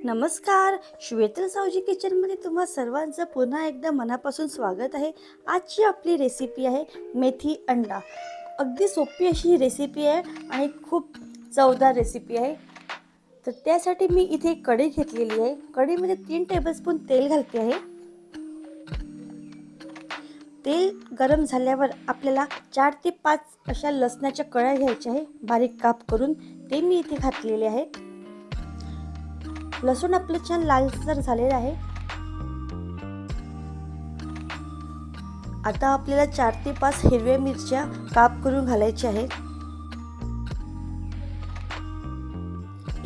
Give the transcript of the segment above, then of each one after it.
नमस्कार. श्वेता सावजी किचनमध्ये तुम्हा सर्वांचं पुन्हा एकदा मनापासून स्वागत आहे. आजची आपली रेसिपी आहे मेथी अंडा. अगदी सोपी अशी ही रेसिपी आहे आणि खूप चवदार रेसिपी आहे. तर त्यासाठी मी इथे एक कढई घेतलेली आहे. कढईमध्ये 3 टेबलस्पून तेल घालते आहे. तेल गरम झाल्यावर आपल्याला 4 ते 5 अशा लसणाच्या कळ्या घ्यायच्या आहे, बारीक काप करून. ते मी इथे घातलेले आहेत. लसूण आपलं छान लालसर झालेलं आहे. आता आपल्याला 4 ते 5 हिरव्या मिरच्या काप करून घालायच्या आहेत.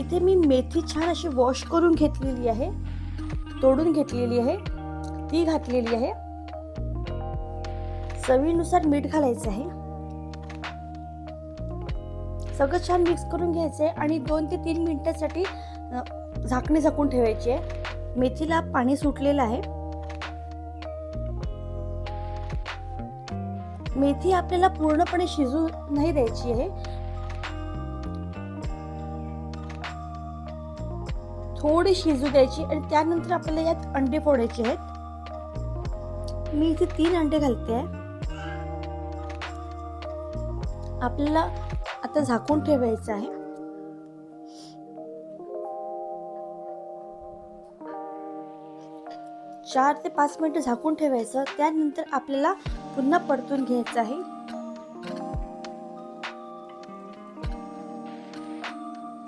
इथे मी मेथी छान अशी वॉश करून घेतलेली आहे, तोडून घेतलेली आहे, ती घातलेली आहे. चवीनुसार मीठ घालायचं आहे. सगळं छान मिक्स करून घ्यायचं आहे आणि 2 ते 3 मिनिटांसाठी झाकणी झाकून ठेवायची आहे. मेथीला पाणी सुटलेलं आहे. मेथी आपल्याला पूर्णपणे शिजू नाही द्यायची आहे. थोडी शिजू द्यायची आणि त्यानंतर आपल्याला यात अंडे फोडायचे आहेत. मी इथे 3 अंडे घालते आहे. आपल्याला आता झाकून ठेवायचं आहे. 4 ते 5 मिनिटं झाकून ठेवायचं. त्यानंतर आपल्याला पुन्हा परतून घ्यायचं आहे.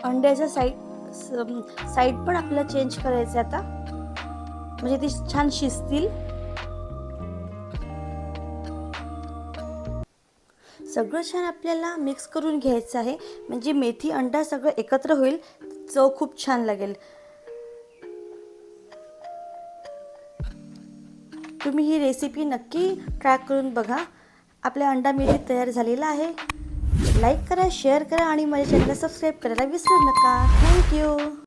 अंड्याच्या साईड पण आपल्याला चेंज करायचं आता, म्हणजे ते छान शिजतील. सगळं छान आपल्याला मिक्स करून घ्यायचं आहे, म्हणजे मेथी अंडा सगळं एकत्र होईल. चव खूप छान लागेल. तुम्ही ही रेसिपी नक्की ट्राय करून बघा. आपला अंडा मेथी तयार झालेला आहे. लाईक करा, शेअर करा आणि माझ्या चॅनलला सबस्क्राईब करायला विसरू नका. थँक्यू.